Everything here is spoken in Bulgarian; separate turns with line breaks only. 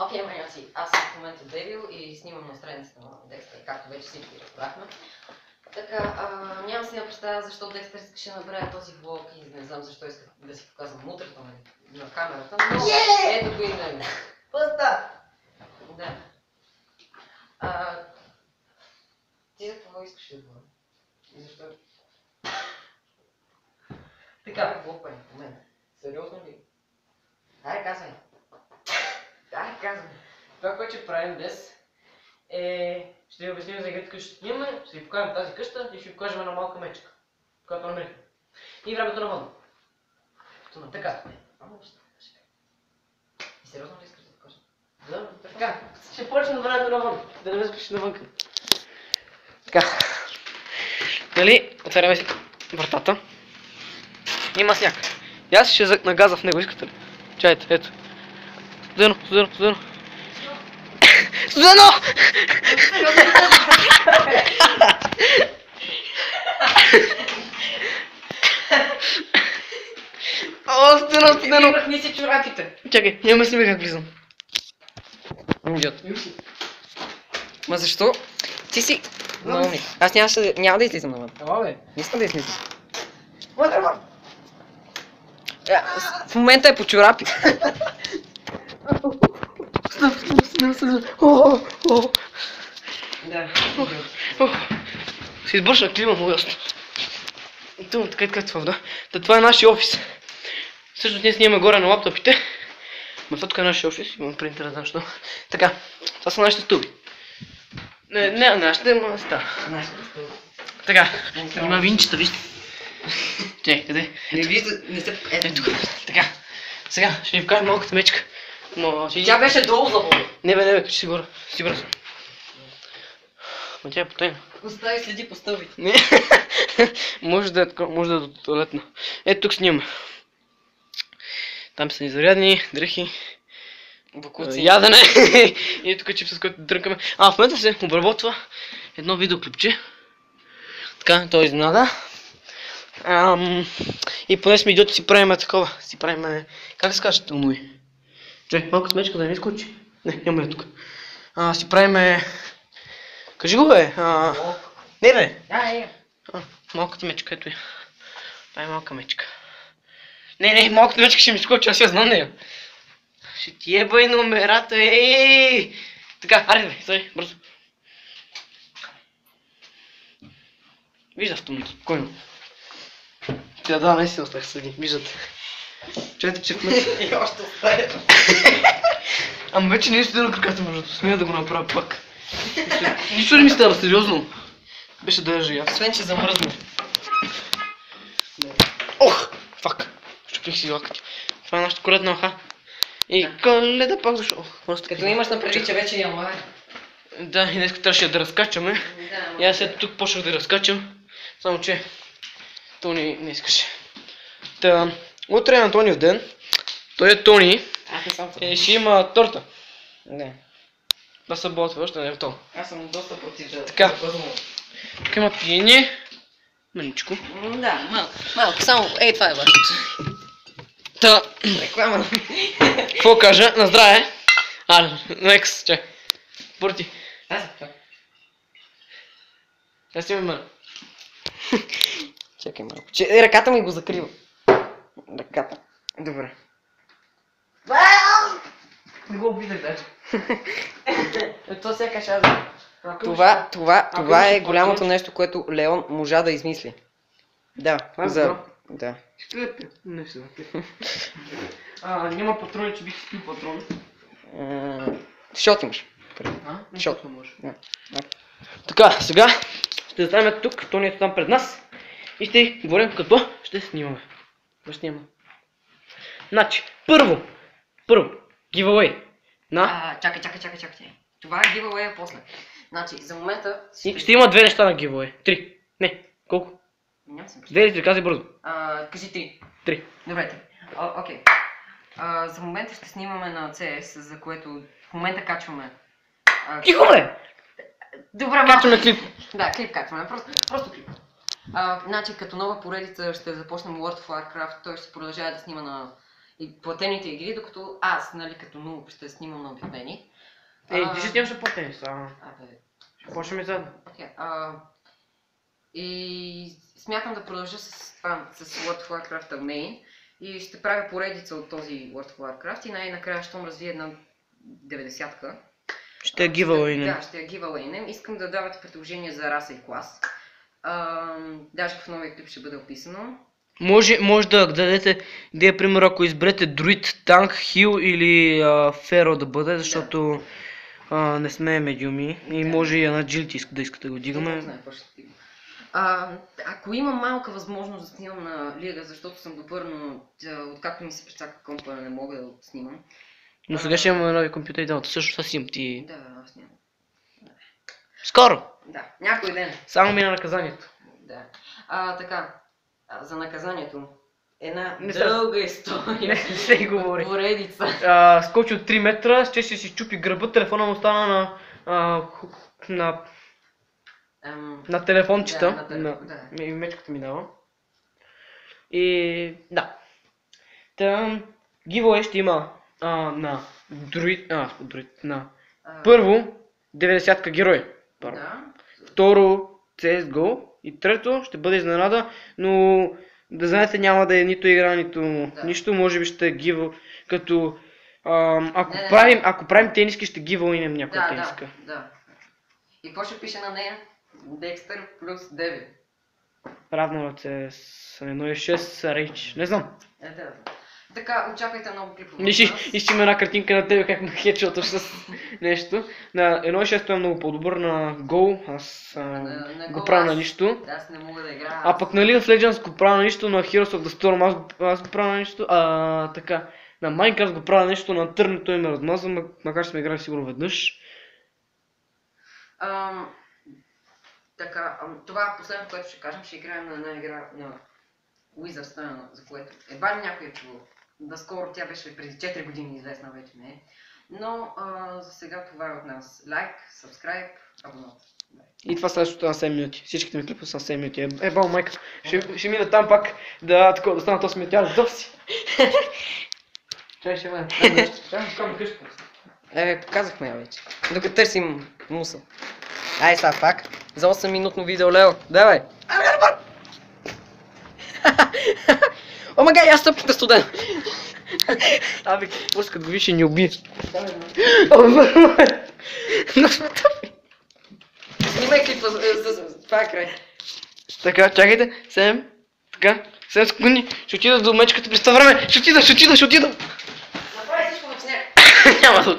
Окей, Мариан си, аз съм в момента Девил и снимам на страницата на Декстър, както вече всички разбрахме. Така, нямам си да представя защо Декстър искаше да направя този влог и не знам защо исках да си показвам мутрата на камерата, но ето го и него.
Пъста!
Да. Ти за какво искаш да говоря? И защо? Така, глупа е в момента. Сериозно ли? Дай, казвай. Дай, казвай.
Това, което ще правим днес е... Ще ви обясним за играта, къща ще снимаме, ще ви покажем тази къща и ще ви покажем една малка мечка, която намерихме. И времето на вън. Така.
И сериозно ли искаш да покажа?
Да, така. Ще почнем времето навън. Да не ме спиш навънка. Така. Нали, отваряме си вратата. Има сняг. И аз ще зъкна газа в него, искате ли? Чайте, ето. Студено, студено, студено. Студено! О, студено, студено.
Махни си чорапите.
Чакай, няма снима как влизам. Идиот.
Ма защо? Ти си... Аз няма да излизам навън.
Ела бе.
Не искам да излизам. В момента е по чорапи. Да.
Се избършна клима много ясно. И тъмно, така това, да. Това е нашия офис. Всъщност ние снимаме горе на лаптопите. Ма това тук е нашия офис, имам принтера, не знам що. Така, това са нашите стуби. Не, нашите места. Така, има винчета, вижте. Чай, къде?
Не вижда, не се...
Ето, така. Сега, ще ви покажа малката мечка. Но ще...
Тя беше долу за Бога.
Не бе, качи си горе. Сигурен съм. Ма тя е потайна.
Остави следи по стълбите.
Не. Може да е до туалетна. Ето тук снимаме. Там са ни зарядни, дрехи,
Бокуци.
ядене и тук чипса, с който дрънкаме. В момента се обработва едно видеоклипче. Така, той изненада. И поне сме идиоти си правим такова. Си правим... Как се казва тълнуи? Чай, малко смечка да не изкочи. Не, няма я тук. Си правим... Кажи го бе! Не бе! Малката мечка, ето я. Това е малка мечка. Не, малката мечка ще ми скочи, аз я знам нея. Ще ти ебай номерата, ей! Така, аре бе, стой, бързо. Вижда автомат, спокойно. Да, наистина остах съди, виждате. Чайте, че вмък.
И още оставя.
Ама вече не е студено краката между, смея да го направя пак. Нищо не ми става, сериозно. Беше да я жия.
Освен, че замръзна.
Ох! Фак! Щупих си лакътя. Това е нашата коледна маха. И коледа пак защо?
Като имаш на предвид, че вече януари.
Да, и днес трябваше да разкачаме. И аз ето тук почнах да разкачам. Само че Тони не искаше. Та, утре е Антониев ден. Той е Тони.
Аз не съм
И ще има торта.
Не.
Да събота, още не е готово.
Аз съм доста против да...
Така. Тук има пиене. Маничко.
Да, малко, само ей това е важното.
Та,
Реклама.
какво кажа? На здраве! Некс, чай. Порти. Аз си имам.
Чакай малко. Ръката ми го закрива. Ръката. Добре.
Не го опитах даже.
То сякаш аз... Това е голямото нещо, което Леон можа да измисли. Да, Да.
Склепя. Не се заклепя. Няма патрони, че бих спил патрони.
Шот имаш.
Шот не може.
Да.
Така, сега ще заставим тук, Тони е там пред нас и ще говорим какво ще снимаме. Какво ще снимаме? Значи, първо, giveaway на...
Чакай. Това е giveaway после. Значи, за момента...
Ще има две неща на giveaway. 3. Не, колко?
Няма съм.
2 или 3, казай бързо.
Кажи 3.
3.
Добре, 3. Окей. За момента ще снимаме на CS, за което в момента качваме...
Тихо бе!
Добре,
качваме клип.
Да, клип качваме, просто клип. Значи, като нова поредица ще започнем World of Warcraft, той ще продължава да снима на и платените игри, докато аз, нали, като нуб ще снимам на обикновени.
Ти ще снимаш по тенис,
Абе,
ще почнем заедно.
И смятам да продължа с това, с World of Warcraft Main и ще правя поредица от този World of Warcraft и най-накрая, щом развия една 90-ка.
Ще я giveaway-нем.
Да, ще я giveaway-нем. Искам да давате предложения за раса и клас. Даже в новия клип ще бъде описано.
Може да дадете идея, пример, ако изберете друид, танк, хил или феро да бъде, защото не сме медиуми и може и една джилти да искате да го дигаме.
Ако имам малка възможност да снимам на Лига, защото съм добър, но откакто ми се прецака компа не мога да снимам.
Но сега ще имаме нови компютъри, да, също аз имам ти.
Да, аз нямам.
Скоро!
Да, някой ден.
Само мина наказанието.
Да. Така, за наказанието. Една дълга история.
Не се говори.
Поредица.
Скочи от 3 метра, ще си чупи гърба, телефона му стана на телефончета.
Да,
И мечката минава. И да. Там giveaway ще има на друид, на първо 90-ка герой.
Да.
Второ CSGO и трето ще бъде изненада, но да знаете няма да е нито игра, нито нищо, може би ще е giveaway, като ако правим тениски ще giveaway-нем някоя тениска.
Да. И какво ще пише на нея? Dexter плюс 9.
Равно ръце с 1.6 рейч, не знам.
Да. Така, очаквайте много клипове.
И ще има една картинка на тебе как ме хедшоташ с нещо. На 1.6 е много по-добър, на Go аз го правя на нищо.
Аз не мога да играя.
А пък на League of Legends го правя на нищо, на Heroes of the Storm аз го правя на нищо. Така, на Minecraft го правя на нищо, на Turn той ме размазва, макар че сме играли сигурно веднъж.
Така, това последното, което ще кажем, ще играем на една игра на Wizards, за което едва ли някой е чувал. Наскоро тя беше преди 4 години известна, вече не е. Но за сега това е от нас. Лайк, subscribe, абонат.
И това следващото на 7 минути. Всичките ми клипа са на 7 минути. Бал майка. Ще мина там пак да стана 8 минути. Аз готов си. Чай ще ме.
Казахме я вече. Докато търсим муса. Ай сега пак. За 8 минутно видео, Лео. Давай. О, мага, аз стъпката студен.
Абе, после като го виж ще ни уби.
Снимай клипа, това е край.
Така, чакайте, 7 секунди, ще отида до мечката през това време, ще отида!
Направи всичко, че не.
Няма да